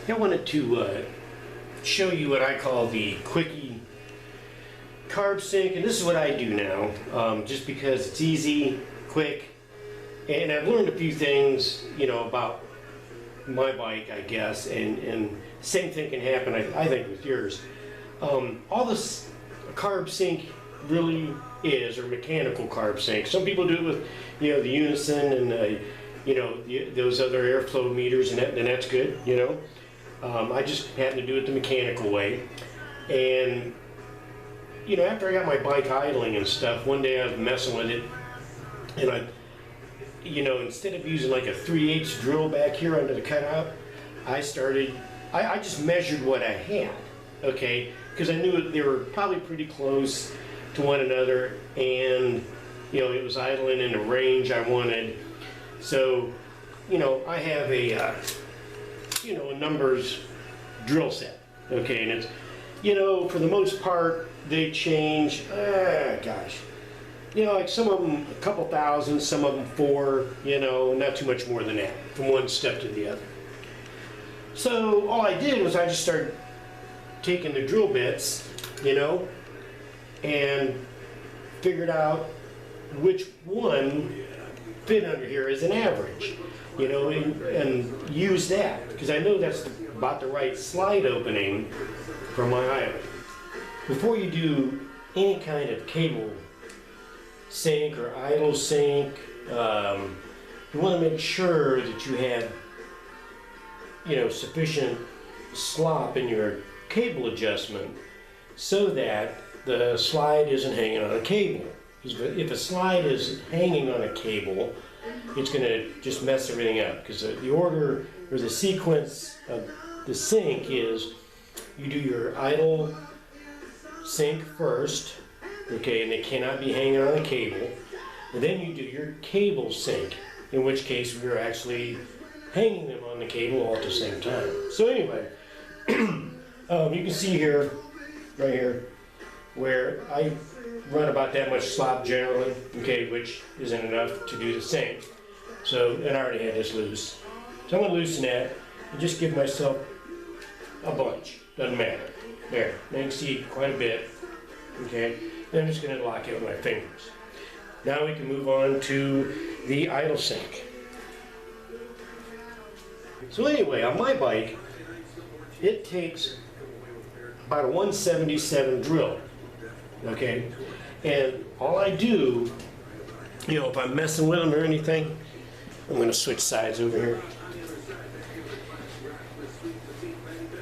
I wanted to show you what I call the quickie carb sync, and this is what I do now, just because it's easy, quick, and I've learned a few things, you know, about my bike, I guess, and same thing can happen, I think, with yours. All this carb sync really is, or mechanical carb sync. Some people do it with, you know, the Unison and you know, those other airflow meters, and that's good, you know. I just happen to do it the mechanical way. And, you know, after I got my bike idling and stuff, one day I was messing with it, and I, you know, instead of using like a 3/8 drill back here under the cutout, I just measured what I had, okay? Because I knew they were probably pretty close to one another, and, you know, it was idling in the range I wanted. So, you know, I have a, you know, a numbers drill set, okay, and it's, you know, for the most part, they change, gosh, you know, like some of them a couple thousand, some of them 4, you know, not too much more than that, from one step to the other. So all I did was I just started taking the drill bits, you know, and figured out which one fit under here as an average, you know, and use that, because I know that's about the right slide opening for my idle. Before you do any kind of cable sync or idle sync, you want to make sure that you have, you know, sufficient slop in your cable adjustment so that the slide isn't hanging on a cable. If a slide is hanging on a cable, it's going to just mess everything up, because the order or the sequence of the sync is you do your idle sync first, okay, and they cannot be hanging on a cable, and then you do your cable sync, in which case we're actually hanging them on the cable all at the same time. So anyway, you can see here, right here, where I run about that much slop generally, okay, which isn't enough to do the sync. So, and I already had this loose. So I'm going to loosen that and just give myself a bunch, doesn't matter. There, now you can see quite a bit, okay. Then I'm just going to lock it with my fingers. Now we can move on to the idle sync. So anyway, on my bike, it takes about a 177 drill, okay? And all I do, you know, if I'm messing with them or anything, I'm going to switch sides over here,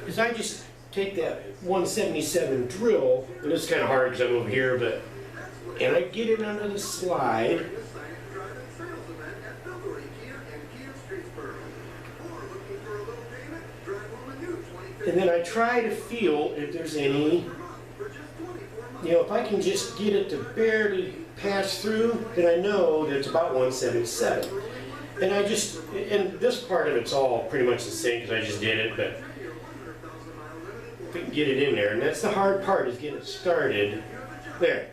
is I just take that 177 drill, and it's kind of hard because I'm over here, but, and I get it under the slide, and then I try to feel if there's any, you know, if I can just get it to barely pass through, then I know that it's about 177. And I just, and this part of it's all pretty much the same because I just did it, but if we can get it in there, and that's the hard part, is getting it started. There.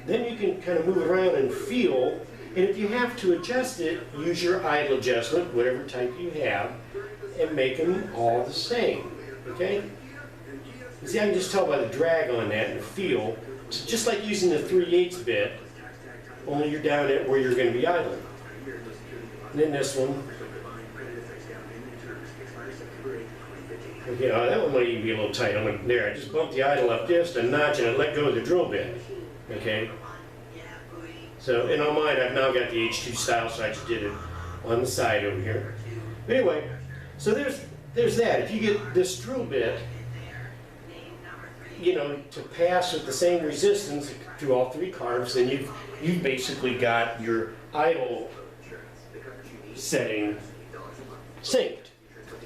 Then you can kind of move around and feel, and if you have to adjust it, use your idle adjustment, whatever type you have, and make them all the same. Okay? See, I can just tell by the drag on that and the feel. It's just like using the 3/8 bit, only you're down at where you're going to be idling. And then this one. Okay, that one might even be a little tight. There, I just bumped the idle up just a notch and I let go of the drill bit. Okay? So, and on mine, I've now got the H2 style, so I just did it on the side over here. But anyway, so there's that. If you get this drill bit, you know, to pass with the same resistance through all 3 carbs, then you've basically got your idle setting synced,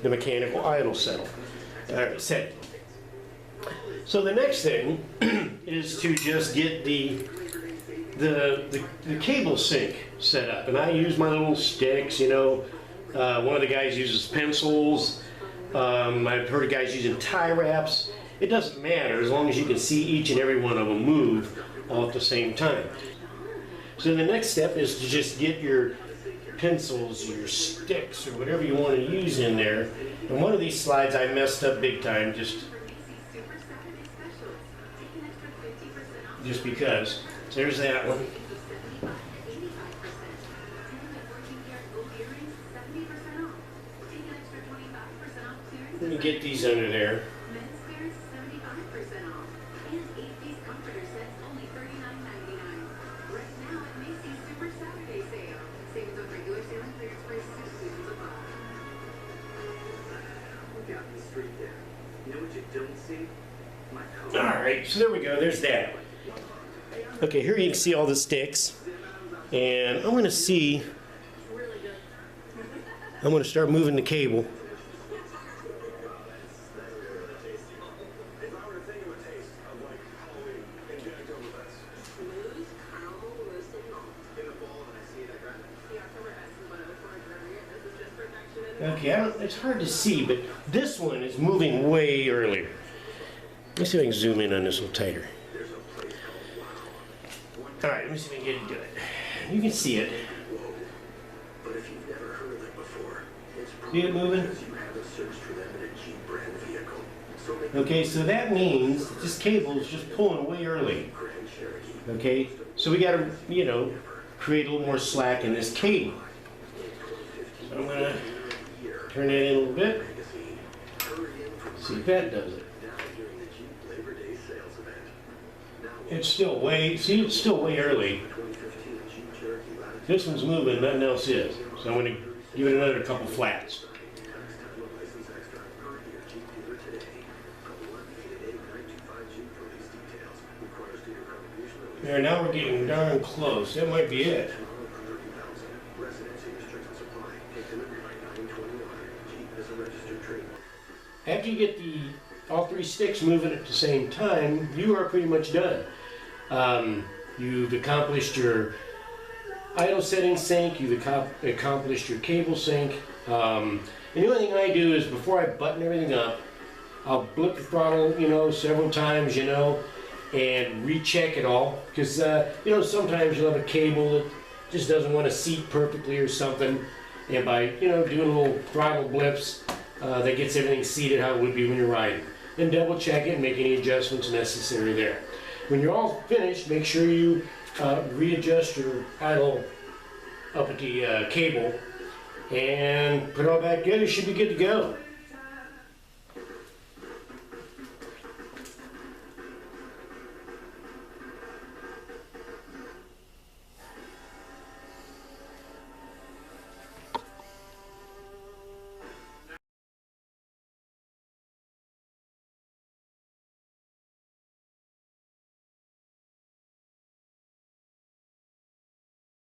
the mechanical idle setting. So the next thing is to just get the cable sync set up, and I use my little sticks. You know, one of the guys uses pencils. I've heard of guys using tie wraps. It doesn't matter as long as you can see each and every one of them move all at the same time. So the next step is to just get your pencils, your sticks, or whatever you want to use in there. And one of these slides I messed up big time, just because. So there's that one. Let me get these under there. Alright, so there we go, there's that. Okay, here you can see all the sticks. And I'm going to start moving the cable. Okay, it's hard to see, but this one is moving way earlier. Let me see if I can zoom in on this a little tighter. Alright, let me see if I can get into it. You can see it. See it moving? Okay, so that means this cable is just pulling way early. Okay, so we gotta, create a little more slack in this cable. So I'm gonna turn that in a little bit. See if that does it. It's still way early. This one's moving, nothing else is. So I'm going to give it another couple flats. There, now we're getting darn close. That might be it. After you get all three sticks moving at the same time, you are pretty much done. You've accomplished your idle setting sync, you've accomplished your cable sync. And the only thing I do is before I button everything up, I'll blip the throttle, several times, and recheck it all. Because, sometimes you'll have a cable that just doesn't want to seat perfectly or something. And by, doing little throttle blips, that gets everything seated how it would be when you're riding. Then double check it and make any adjustments necessary there. When you're all finished, make sure you readjust your idle up at the cable and put it all back together. You should be good to go.